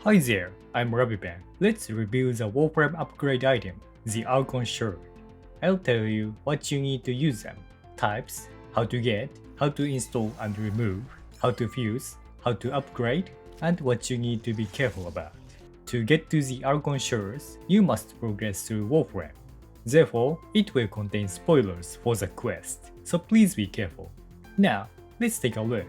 Hi there, I'm Rabiban. Let's review the Warframe upgrade item, the Archon Shard. I'll tell you what you need to use them, types, how to get, how to install and remove, how to fuse, how to upgrade, and what you need to be careful about. To get to the Archon Shards, you must progress through Warframe. Therefore, it will contain spoilers for the quest, so please be careful. Now, let's take a look.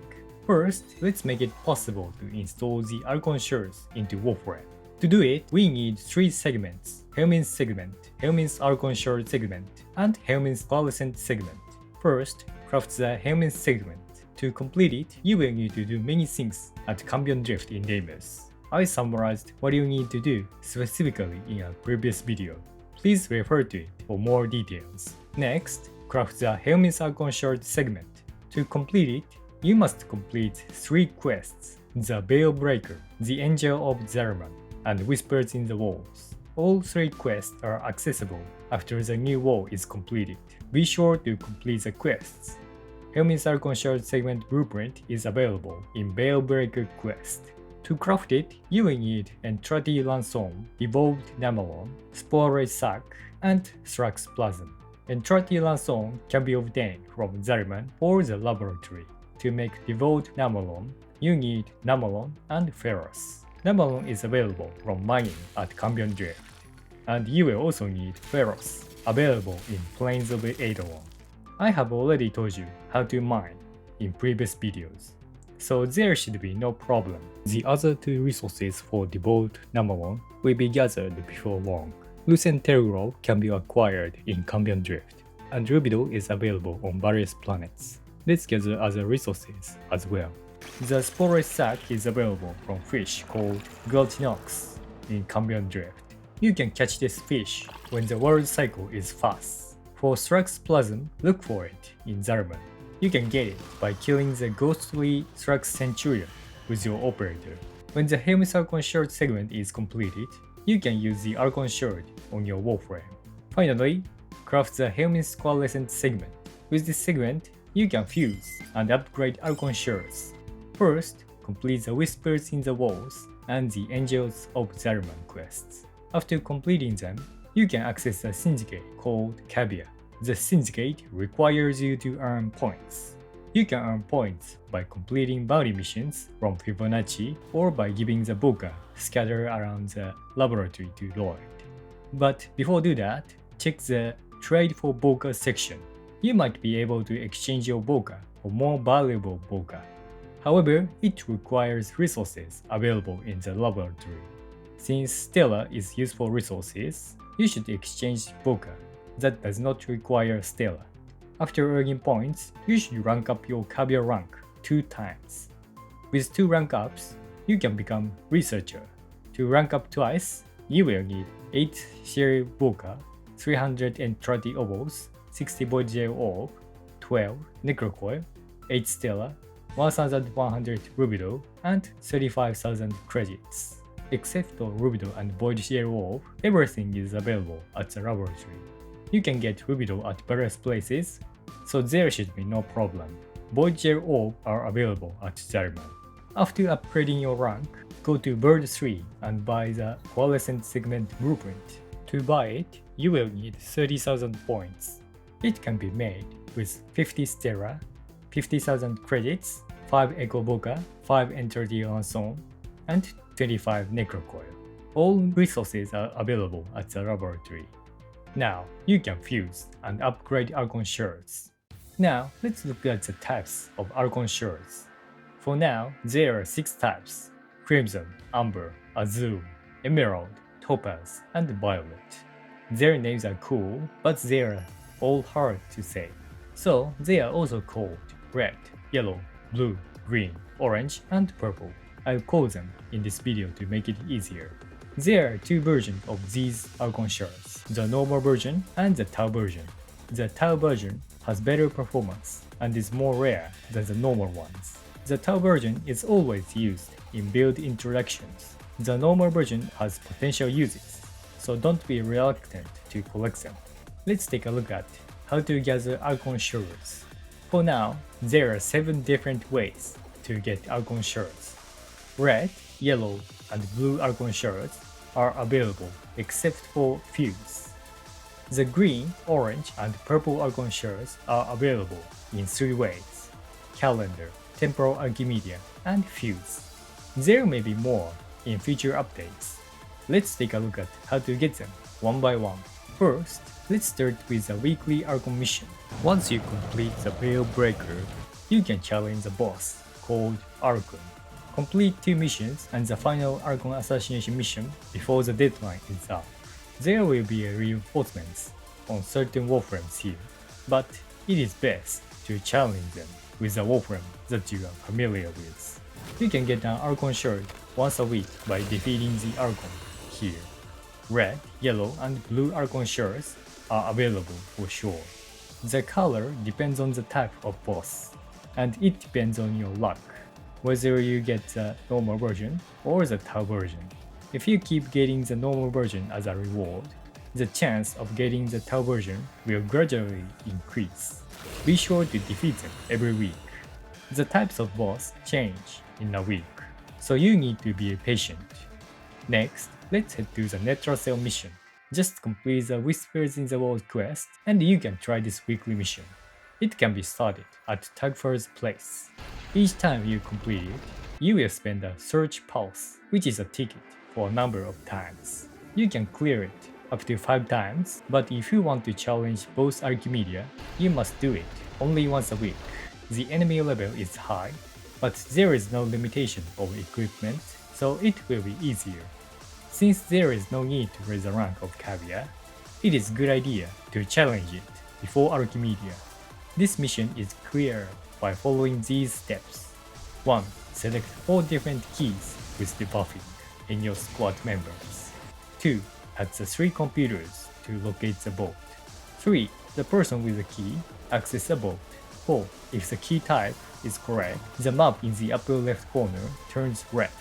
First, let's make it possible to install the Archon Shards into Warframe. To do it, we need 3 segments: Helminth Segment, Helminth Archon Shard Segment, and Helminth Coalescent Segment. First, craft the Helminth Segment. To complete it, you will need to do many things at Cambion Drift in Deimos. I summarized what you need to do specifically in a previous video. Please refer to it for more details. Next, craft the Helminth Archon Shard Segment. To complete it, you must complete 3 quests: the Veil Breaker, the Angel of Zariman, and Whispers in the Walls. All 3 quests are accessible after the new wall is completed. Be sure to complete the quests. Helminth Archon Shard Segment Blueprint is available in Veil Breaker quest. To craft it, you will need Entrati Ransom, Evolved Namalon, Spore Sac, and Thrax Plasm. Entrati Ransom can be obtained from Zariman or the laboratory. To make Evolved Namalon, you need Namalon and Ferrous. Namalon is available from mining at Cambion Drift, and you will also need Ferrous, available in Plains of Eidolon. I have already told you how to mine in previous videos, so there should be no problem. The other 2 resources for Evolved Namalon will be gathered before long. Lucent Terror can be acquired in Cambion Drift, and Rubido is available on various planets. Let's gather other resources as well. The Spore Sac is available from fish called Gultinox in Cambion Drift. You can catch this fish when the world cycle is fast. For Thrax Plasm, look for it in Zariman. You can get it by killing the ghostly Thrax Centurion with your operator. When the Helminth Archon Shard segment is completed, you can use the Archon Shard on your Warframe. Finally, craft the Helminth Coalescent segment. With this segment, you can fuse and upgrade Archon Shards. First, complete the Whispers in the Walls and the Angels of Zariman quests. After completing them, you can access a syndicate called Cabia. The syndicate requires you to earn points. You can earn points by completing bounty missions from Fibonacci or by giving the Boka scattered around the laboratory to Lloyd. But before do that, check the Trade for Boka section. You might be able to exchange your Boka for more valuable Boka. However, it requires resources available in the laboratory. Since Stella is useful resources, you should exchange Boka that does not require Stella. After earning points, you should rank up your Cabia rank 2 times. With 2 rank ups, you can become Researcher. To rank up twice, you will need 8 Sherry Boka, 330 Ovals, 60 Void Gel Orb, 12 Necrocoil, 8 Stella, 1100 Rubido, and 35,000 credits. Except for Rubido and Void Gel Orb, everything is available at the laboratory. You can get Rubido at various places, so there should be no problem. Void Gel Orb are available at Zariman. After upgrading your rank, go to Bird 3 and buy the Coalescent Segment Blueprint. To buy it, you will need 30,000 points. It can be made with 50 Stella, 50,000 credits, 5 Echo Boka, 5 Entrati Ransom, and 25 Necrocoil. All resources are available at the laboratory. Now, you can fuse and upgrade Archon Shards. Now, let's look at the types of Archon Shards. For now, there are 6 types: Crimson, Amber, Azure, Emerald, Topaz, and Violet. Their names are cool, but they are all hard to say. So, they are also called Red, Yellow, Blue, Green, Orange, and Purple. I'll call them in this video to make it easier. There are 2 versions of these Archon Shards, the normal version and the Tau version. The Tau version has better performance and is more rare than the normal ones. The Tau version is always used in build introductions. The normal version has potential uses, so don't be reluctant to collect them. Let's take a look at how to gather Archon Shards. For now, there are 7 different ways to get Archon Shards: red, yellow, and blue Archon Shards are available except for Fuse. The green, orange, and purple Archon Shards are available in 3 ways: Calendar, Temporal Archimedea, and Fuse. There may be more in future updates. Let's take a look at how to get them one by one. First, let's start with the weekly Archon mission. Once you complete the Veil Breaker, you can challenge the boss called Archon. Complete 2 missions and the final Archon assassination mission before the deadline is up. There will be a reinforcements on certain Warframes here, but it is best to challenge them with a Warframe that you are familiar with. You can get an Archon Shard once a week by defeating the Archon here. Red, yellow, and blue Archon Shards are available for sure. The color depends on the type of boss, and it depends on your luck, whether you get the normal version or the Tau version. If you keep getting the normal version as a reward, the chance of getting the Tau version will gradually increase. Be sure to defeat them every week. The types of boss change in a week, so you need to be patient. Next, let's head to the Netracell mission. Just complete the Whispers in the World quest and you can try this weekly mission. It can be started at Tagfar's place. Each time you complete it, you will spend a Search Pulse, which is a ticket for a number of times. You can clear it up to 5 times, but if you want to challenge both Archimedea, you must do it only once a week. The enemy level is high, but there is no limitation of equipment, so it will be easier. Since there is no need to raise the rank of Caviar, it is a good idea to challenge it before Archimedea. This mission is clear by following these steps. 1. Select 4 different keys with debuffing in your squad members. 2. Add the 3 computers to locate the vault. 3. The person with the key access the vault. 4. If the key type is correct, the map in the upper left corner turns red.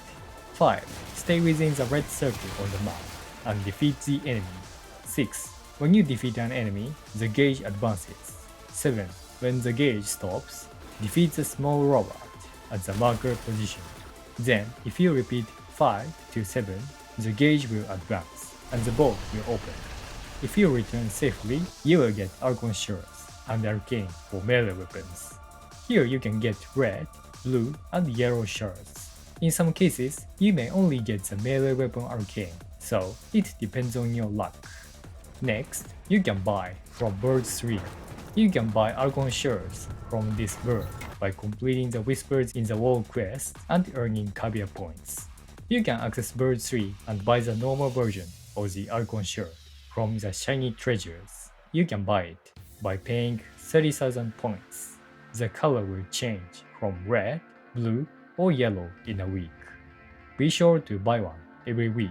5. Stay within the red circle on the map and defeat the enemy. 6. When you defeat an enemy, the gauge advances. 7. When the gauge stops, defeat the small robot at the marker position. Then, if you repeat 5 to 7, the gauge will advance and the vault will open. If you return safely, you will get Archon Shards and Arcane for melee weapons. Here you can get red, blue, and yellow shards. In some cases, you may only get the melee weapon Arcane, so it depends on your luck. Next, you can buy from Bird 3. You can buy Archon Shards from this bird by completing the Whispers in the Wall quest and earning Caviar points. You can access Bird 3 and buy the normal version of the Archon Shard from the Shiny Treasures. You can buy it by paying 30,000 points. The color will change from red, blue, or yellow in a week. Be sure to buy one every week.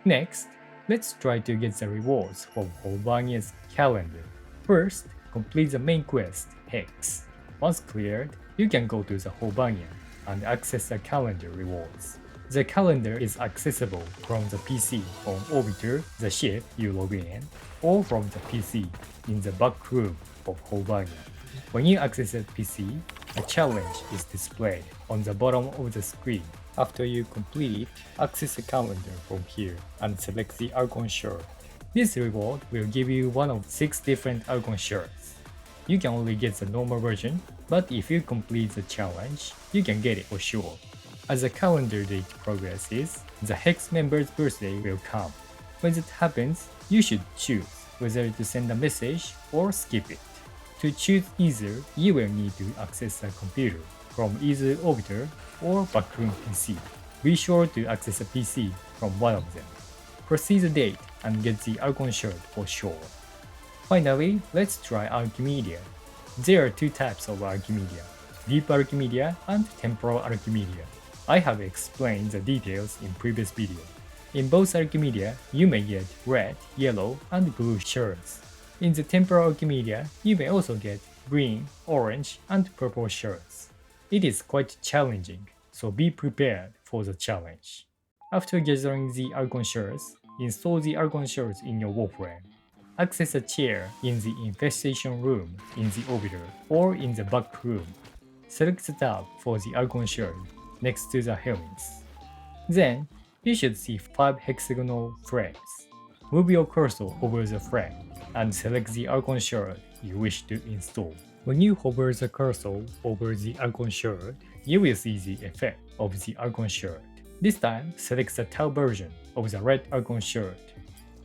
Next, let's try to get the rewards from Holbania's calendar. First, complete the main quest, Hex. Once cleared, you can go to the Holbania and access the calendar rewards. The calendar is accessible from the PC on Orbiter, the ship you log in, or from the PC in the back room of Holbania. When you access the PC, a challenge is displayed on the bottom of the screen. After you complete it, access the calendar from here and select the Archon Shard. This reward will give you one of 6 different Archon Shards. You can only get the normal version, but if you complete the challenge, you can get it for sure. As the calendar date progresses, the Hex member's birthday will come. When that happens, you should choose whether to send a message or skip it. To choose either, you will need to access the computer from either Orbiter or backroom PC. Be sure to access a PC from one of them. Proceed the date and get the Archon Shard for sure. Finally, let's try Archimedea. There are 2 types of Archimedea, Deep Archimedea and Temporal Archimedea. I have explained the details in previous video. In both Archimedea, you may get red, yellow, and blue shards. In the Temporal Archimedea, you may also get green, orange, and purple shards. It is quite challenging, so be prepared for the challenge. After gathering the Archon Shards, install the Archon Shards in your Warframe. Access a chair in the Infestation room in the Orbiter or in the back room. Select the tab for the Archon Shard next to the Helminth. Then, you should see 5 hexagonal frames. Move your cursor over the frame and select the Archon Shard you wish to install. When you hover the cursor over the Archon Shard, you will see the effect of the Archon Shard. This time, select the tau version of the red Archon Shard.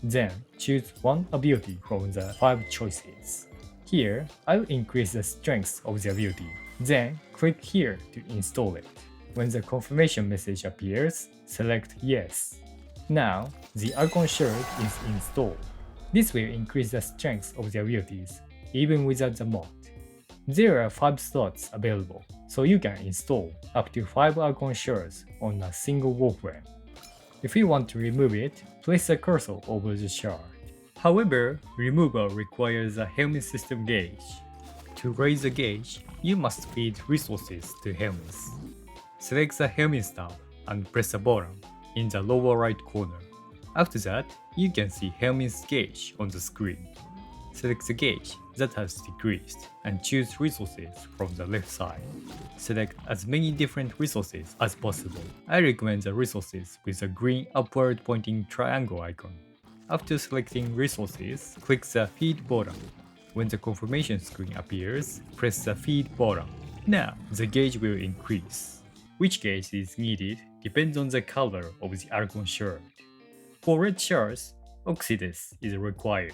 Then, choose one ability from the 5 choices. Here, I'll increase the strength of the ability. Then, click here to install it. When the confirmation message appears, select Yes. Now, the Archon Shard is installed. This will increase the strength of the abilities, even without the mod. There are 5 slots available, so you can install up to 5 Archon Shards on a single Warframe. If you want to remove it, place the cursor over the shard. However, removal requires a Helminth system gauge. To raise the gauge, you must feed resources to Helminth. Select the Helminth tab and press the button in the lower right corner. After that, you can see Helminth's gauge on the screen. Select the gauge that has decreased and choose resources from the left side. Select as many different resources as possible. I recommend the resources with a green upward pointing triangle icon. After selecting resources, click the feed button. When the confirmation screen appears, press the feed button. Now, the gauge will increase. Which gauge is needed depends on the color of the Archon Shard. For red shards, Oxidus is required.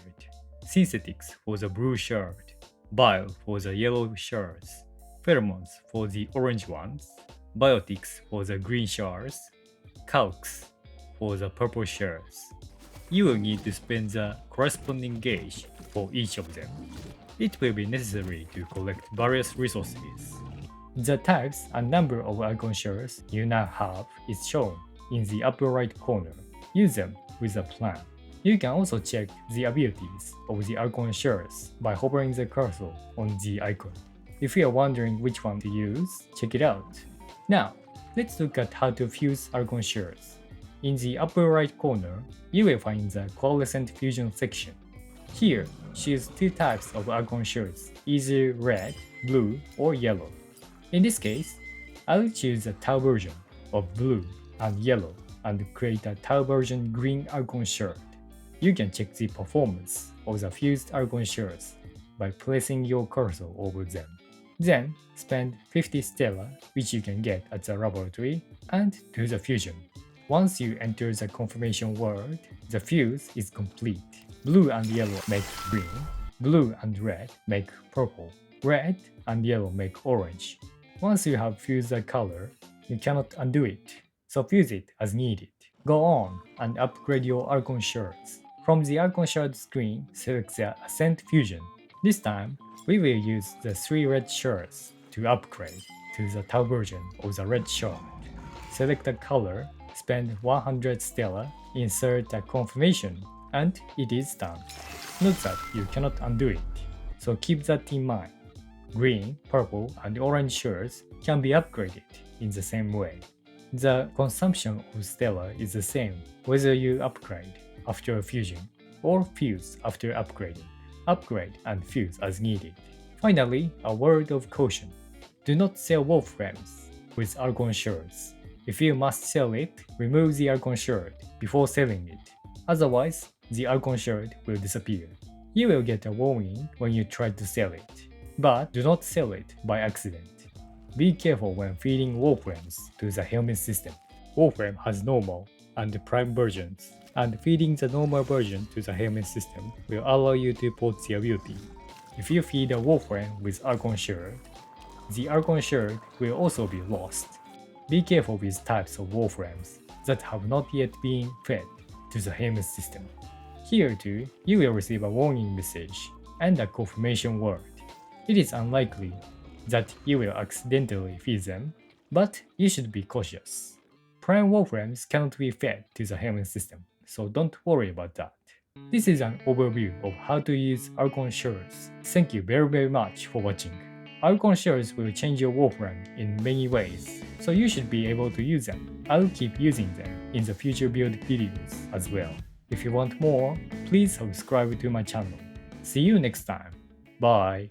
Synthetics for the blue shard, Bile for the yellow shards, Pheromones for the orange ones, Biotics for the green shards, Calx for the purple shards. You will need to spend the corresponding gauge for each of them. It will be necessary to collect various resources. The types and number of Archon Shards you now have is shown in the upper right corner. Use them with a plan. You can also check the abilities of the Archon Shards by hovering the cursor on the icon. If you are wondering which one to use, check it out. Now, let's look at how to fuse Archon Shards. In the upper right corner, you will find the Coalescent Fusion section. Here, choose 2 types of Archon Shards, either red, blue, or yellow. In this case, I'll choose the tau version of blue and yellow and create a tau version green Archon Shard. You can check the performance of the fused Archon Shards by placing your cursor over them. Then, spend 50 Stella, which you can get at the laboratory, and do the fusion. Once you enter the confirmation word, the fuse is complete. Blue and yellow make green, blue and red make purple, red and yellow make orange. Once you have fused the color, you cannot undo it, so fuse it as needed. Go on and upgrade your Archon Shards. From the Archon Shard screen, select the Ascent Fusion. This time, we will use the 3 red shards to upgrade to the tau version of the red shard. Select the color, spend 100 Stella, insert a confirmation, and it is done. Note that you cannot undo it, so keep that in mind. Green, purple, and orange shards can be upgraded in the same way. The consumption of Stella is the same whether you upgrade after fusion or fuse after upgrading. Upgrade and fuse as needed. Finally, a word of caution. Do not sell Warframes with Archon Shards. If you must sell it, remove the Archon Shard before selling it. Otherwise, the Archon Shard will disappear. You will get a warning when you try to sell it, but do not sell it by accident. Be careful when feeding Warframes to the Helminth system. Warframe has normal and prime versions, and feeding the normal version to the Helminth system will allow you to port the ability. If you feed a Warframe with Archon Shard, the Archon Shard will also be lost. Be careful with types of Warframes that have not yet been fed to the Helminth system. Here too, you will receive a warning message and a confirmation word. It is unlikely that you will accidentally feed them, but you should be cautious. Prime Warframes cannot be fed to the Helminth system, so don't worry about that. This is an overview of how to use Archon Shards. Thank you very much for watching. Archon Shards will change your Warframe in many ways, so you should be able to use them. I'll keep using them in the future build videos as well. If you want more, please subscribe to my channel. See you next time. Bye.